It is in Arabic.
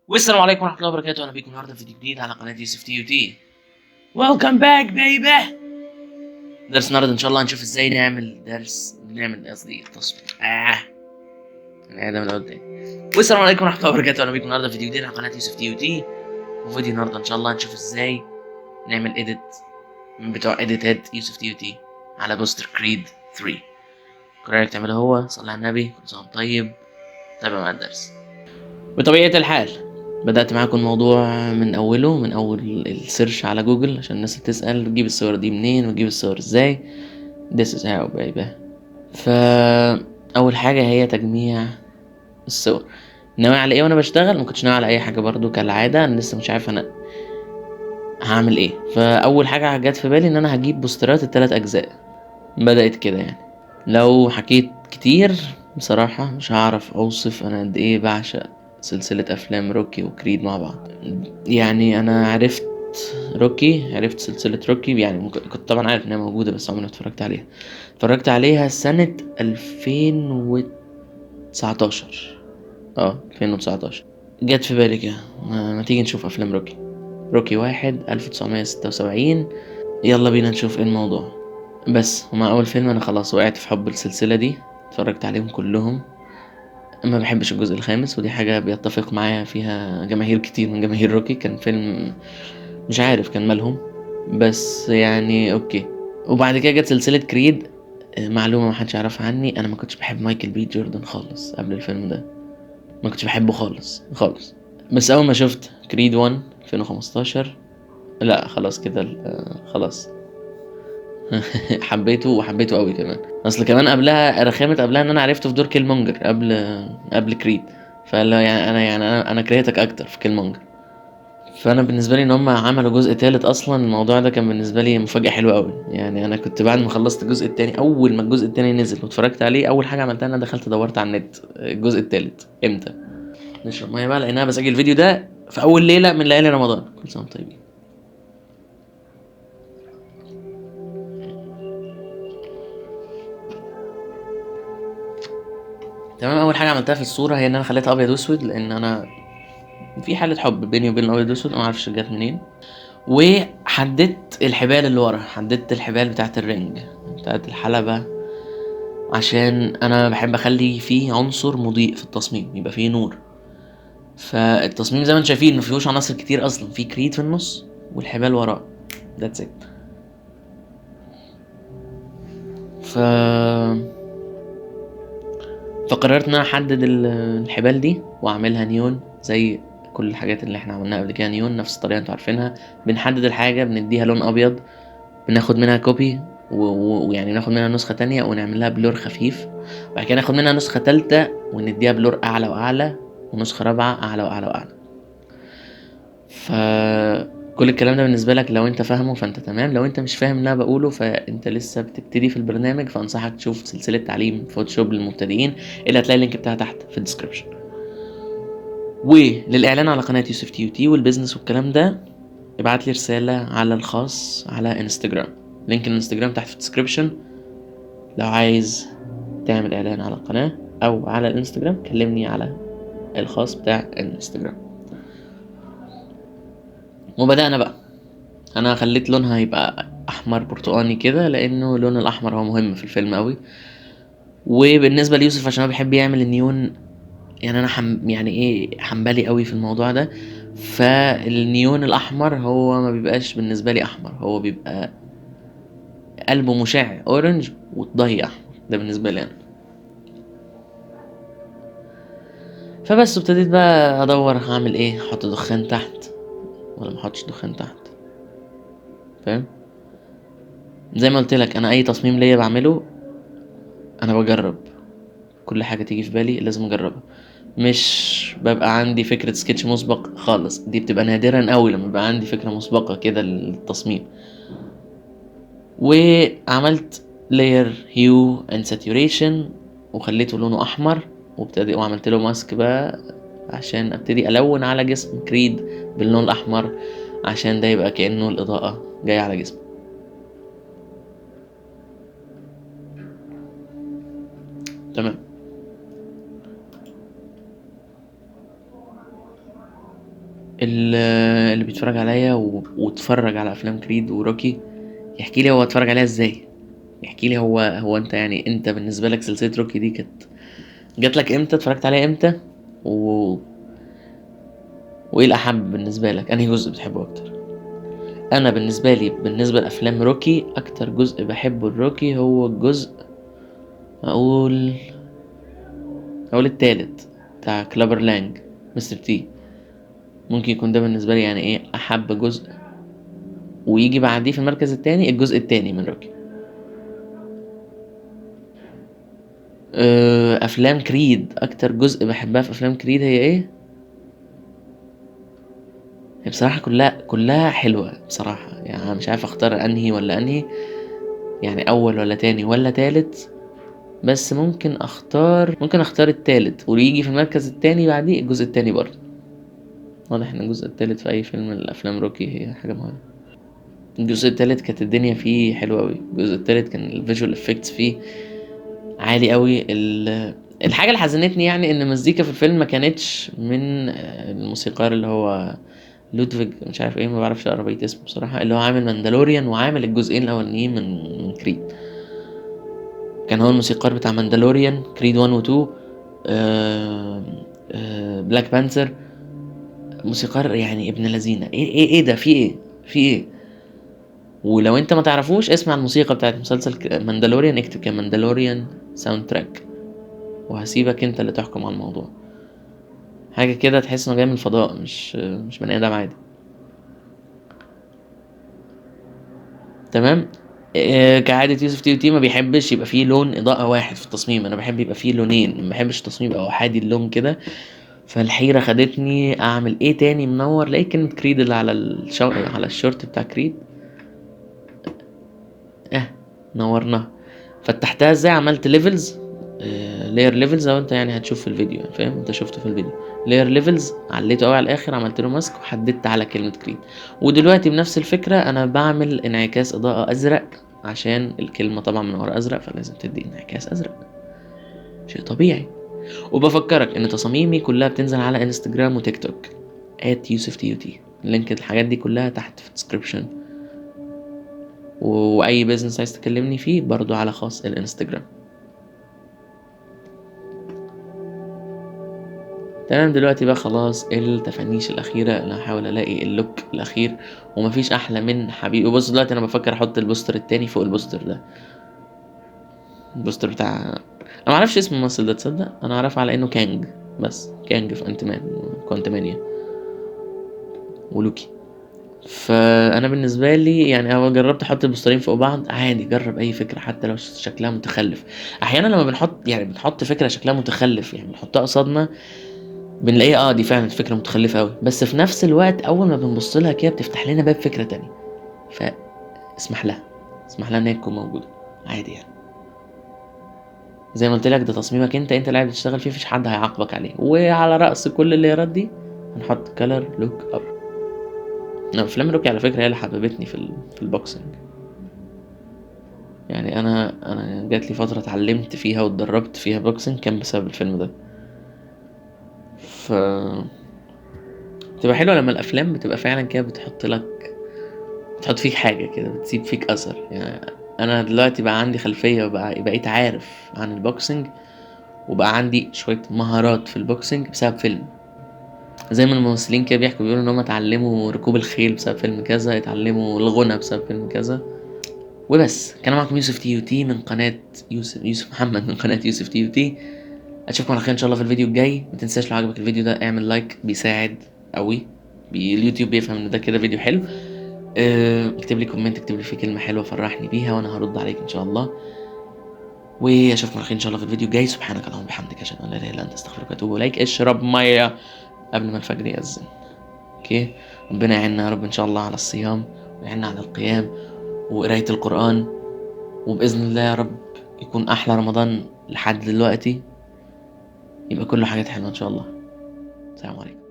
والسلام عليكم ورحمة الله وبركاته. أهلا بيكم النهاردة في فيديو جديد على قناة يوسف تي يو تي. ويلكم باك بيبي. درس النهاردة إن شاء الله هنشوف إزاي نعمل قصدي تصميم ده من الأول تاني. والسلام عليكم ورحمة الله وبركاته. أهلا بيكم النهاردة في فيديو جديد على قناة يوسف تي يو تي. وفيديو النهاردة إن شاء الله هنشوف إزاي نعمل إيديت من بتوع إيديتات يوسف تي يو تي على بوستر كريد 3. كل اللي تعمله هو صلي على النبي، كل سنة وأنت طيب. تابع مع الدرس. بطبيعة الحال بدأت معاكم الموضوع من أوله، من أول السيرش على جوجل عشان الناس تسأل تجيب الصور دي منين وتجيب الصور ازاي. This is how baby. فأول حاجة هي تجميع الصور. ناوي على ايه وانا بشتغل؟ ما كنتش ناوي على اي حاجة برضو كالعادة، انا لسه مش عارف انا هعمل ايه. فأول حاجة جت في بالي ان انا هجيب بوسترات ال3 اجزاء. بدأت كده يعني. لو حكيت كتير بصراحة مش هعرف اوصف انا قد ايه بعشق سلسلة افلام روكي وكريد مع بعض. يعني انا عرفت روكي، عرفت سلسلة روكي، يعني كنت طبعا عارف انها موجودة بس عمري ما اتفرجت عليها سنة 2019. 2019 جت في بالي كده ما تيجي نشوف افلام روكي. روكي 1976. يلا بينا نشوف ايه الموضوع. بس ومع اول فيلم انا خلاص وقعت في حب السلسلة دي، اتفرجت عليهم كلهم. ما بحبش الجزء الخامس، ودي حاجة بيتفق معايا فيها جماهير كتير من جماهير روكي. كان فيلم مش عارف كان مالهم، بس يعني اوكي. وبعد كده جت سلسلة كريد. معلومة ما حدش يعرفها عني، انا ما كنتش بحب مايكل بي جوردن خالص قبل الفيلم ده. ما كنتش بحبه خالص خالص. بس اول ما شفت كريد 1 2015، لا خلاص كده خلاص. حبيته وحبيته قوي كمان. اصل كمان قبلها رخامت، قبلها ان انا عرفته في دور كيلمونجر قبل كريد. فلا يعني انا كرهتك اكتر في كيلمونجر. فانا بالنسبه لي ان هم عملوا جزء تالت، اصلا الموضوع ده كان بالنسبه لي مفاجاه حلوه قوي. يعني انا كنت بعد ما خلصت الجزء التاني، اول ما الجزء التاني نزل واتفرجت عليه، اول حاجه عملتها ان انا دخلت دورت على النت الجزء التالت امتى. نشرب ميه بقى لانها بسجل الفيديو ده في اول ليله من ليالي رمضان. كل سنه وانتم طيبين. تمام. اول حاجه عملتها في الصوره هي ان انا خليتها ابيض واسود، لان انا في حاله حب بيني وبين الابيض واسود، انا ما اعرفش جت منين. وحددت الحبال اللي ورا، حددت الحبال بتاعت الرنج بتاعت الحلبة، عشان انا بحب اخلي فيه عنصر مضيء في التصميم، يبقى فيه نور. فالتصميم زي ما انتم شايفين ما فيهوش عناصر كتير اصلا، في كريد في النص والحبال وراه. That's it. ف فقررت ان انا احدد الحبال دي واعملها نيون زي كل الحاجات اللي احنا عملناها قبل كده. نيون نفس الطريقه انتوا عارفينها. بنحدد الحاجه، بنديها لون ابيض، بناخد منها كوبي ويعني ناخد منها نسخة تانية ونعمل لها بلور خفيف، وبعد كده ناخد منها نسخة تالتة ونديها بلور أعلى وأعلى، ونسخة رابعة أعلى وأعلى وأعلى. فكل الكلام ده بالنسبة لك لو انت فاهمه فانت تمام. لو انت مش فاهم اللي انا بقوله فانت لسه بتبتدي في البرنامج، فانصحك تشوف سلسلة تعليم فوتوشوب للمبتدئين اللي هتلاقي اللينك بتاعها تحت في الديسكربشن. وللإعلان على قناة يوسف تي تي والبيزنس والكلام ده ابعت لي رسالة على الخاص على انستجرام. لينك الانستجرام تحت في الديسكربشن. لو عايز تعمل اعلان على القناة او على الانستجرام كلمني على الخاص بتاع الانستجرام. وبدأنا بقى. انا خليت لونها يبقى احمر برتقاني كده، لانه اللون الاحمر هو مهم في الفيلم قوي. وبالنسبة ليوسف عشان هو بيحب يعمل النيون، يعني انا يعني ايه حنبلي قوي في الموضوع ده. فالنيون الاحمر هو ما بيبقاش بالنسبة لي احمر، هو بيبقى قلبه مشع اورنج والضي احمر. ده بالنسبة لي انا. فبس ابتديت بقى ادور هعمل ايه، احط دخان تحت ولا ما احطش دخان تحت، فاهم؟ زي ما قلت لك انا اي تصميم ليا بعمله انا بجرب كل حاجه تيجي في بالي، لازم اجربها. مش ببقى عندي فكره سكتش مسبق خالص، دي بتبقى نادرا قوي لما بيبقى عندي فكره مسبقه كده للتصميم. وعملت layer hue and saturation وخليته لونه احمر، وعملت له ماسك بقى عشان ابتدي الون على جسم كريد باللون الاحمر، عشان ده يبقى كأنه الاضاءة جاية على جسمه. تمام. ال اللي بيتفرّج عليَّ واتفرّج على أفلام كريد وروكي يحكي لي هو اتفرّج عليها إزاي، يحكي لي هو أنت يعني أنت بالنسبة لك سلسلة روكي دي جات لك إمتى، اتفرّجت عليها إمتى، و وإيه الأحب بالنسبة لك، أنهي جزء بتحبه أكتر؟ أنا بالنسبة لي بالنسبة لأفلام روكي أكتر جزء باحبه لروكي هو الجزء أقول التالت بتاع كلابر لانج مستر تي، ممكن يكون ده بالنسبة لي يعني إيه أحب جزء، ويجي بعديه في المركز التاني الجزء التاني من روكي. أفلام كريد أكتر جزء باحبها في أفلام كريد هي إيه؟ هي بصراحة كلها حلوة بصراحة، يعني أنا مش عارف أختار أنهي والّا أنهي، يعني أول والّا تاني والّا تالت، بس ممكن أختار التالت وييجي في المركز التاني بعديه الجزء التاني برضه. واضح إن الجزء التالت في أي فيلم من الأفلام روكي هي حاجة مهمة. الجزء التالت كانت الدنيا فيه حلوة أوي، الجزء التالت كان الvisual effects فيه عالي أوي. الحاجة اللي حزنتني يعني إن المزيكا في الفيلم ما كانتش من الموسيقار اللي هو لودفيج مش عارف إيه، ما باعرفش أقرا بقية اسمه بصراحة، اللي هو عامل ماندالوريان وعامل الجزئين الأولانيين من كريد. كان هو الموسيقار بتاع ماندالوريان، كريد 1 و2، بلاك بانثر، موسيقار يعني ابن لذينة. إيه ده، في إيه؟ ولو أنت ما تعرفوش اسمع الموسيقى بتاعت مسلسل ماندالوريان، اكتب كده ماندالوريان ساوند تراك وهسيبك أنت اللي تحكم على الموضوع. حاجة كده تحس إنه جاي من الفضاء، مش بني آدم عادي. تمام. كعادة يوسف تي ما بيحبش يبقى فيه لون إضاءة واحد في التصميم، أنا باحب يبقى فيه لونين، ما باحبش التصميم يبقى أحادي اللون كده. فالحيرة خدتني أعمل إيه تاني منور، لقيت كلمة كريد اللي على على الشورت بتاع كريد، نورناها. فتحتها ازاي، عملت ليفلز، layer levels، لو انت يعني هتشوف في الفيديو يعني فاهم، انت شفته في الفيديو layer levels، عليته قوي على الاخر، عملت له ماسك وحددت على كلمة كريد. ودلوقتي بنفس الفكرة انا بعمل انعكاس اضاءة ازرق عشان الكلمة طبعا من ورا ازرق، فلازم تدي انعكاس ازرق، شيء طبيعي. وبفكرك ان تصاميمي كلها بتنزل على انستجرام وتيك توك @يوسف_TUT، لينك الحاجات دي كلها تحت في الديسكريبشن، واي بيزنس عايز تكلمني فيه برضو على خاص الانستجرام. تمام. دلوقتي بقى خلاص التفانيش الأخيرة، أنا هاحاول ألاقي اللوك الأخير، ومفيش أحلى من حبيبي. بص دلوقتي أنا بفكر أحط البوستر التاني فوق البوستر ده، البوستر بتاع أنا معرفش اسم الممثل ده، تصدق أنا أعرفه على إنه كانج، بس كانج في أنت مان كوانتمانيا ولوكي. فأنا بالنسبة لي يعني أنا جربت أحط البوسترين فوق بعض عادي، جرب أي فكرة حتى لو شكلها متخلف. أحيانا لما بنحط فكرة شكلها متخلف يعني بنحطها قصادنا بنلاقيها دي فعلا فكرة متخلفة أوي، بس في نفس الوقت أول ما بنبص لها كده بتفتح لنا باب فكرة تانية، فاسمح لها إن هي تكون موجودة عادي يعني. زي ما قلت لك ده تصميمك أنت اللي قاعد بتشتغل فيه، مفيش حد هيعاقبك عليه. وعلى رأس كل الليرات دي هنحط كلر لوك أب. أفلام روكي على فكرة هي اللي حببتني في البوكسنج، يعني أنا جات لي فترة اتعلمت فيها واتدربت فيها بوكسنج كان بسبب الفيلم ده. بتبقى حلوة لما الأفلام بتبقى فعلا كده بتحط فيك حاجة كده، بتسيب فيك أثر. يعني أنا دلوقتي بقى عندي خلفية بقيت عارف عن البوكسنج، وبقى عندي شوية مهارات في البوكسنج بسبب فيلم. زي ما الممثلين كده بيحكوا بيقولوا إن هم اتعلموا ركوب الخيل بسبب فيلم كذا، اتعلموا الغنى بسبب فيلم كذا. وبس. كان معكم يوسف TUT من قناة يوسف محمد من قناة يوسف TUT. أشوفكم على خير إن شاء الله في الفيديو الجاي. متنساش لو عجبك الفيديو ده اعمل لايك، بيساعد قوي، اليوتيوب بيفهم إن ده كده فيديو حلو. اكتب لي كومنت، اكتب لي فيه كلمة حلوة فرحني بيها وانا هرد عليك ان شاء الله. واشوفكم على خير ان شاء الله في الفيديو الجاي. سبحانك اللهم وبحمدك اشهد ان لا اله الا انت استغفرك واتوب اليك. اشرب ميه قبل ما الفجر يأذن. اوكي. ربنا يعيننا يا رب ان شاء الله على الصيام، ويعيننا على القيام وقراية القرآن، وبإذن الله يا رب يكون احلى رمضان لحد دلوقتي، يبقى كله حاجات حلوة ان شاء الله. السلام عليكم.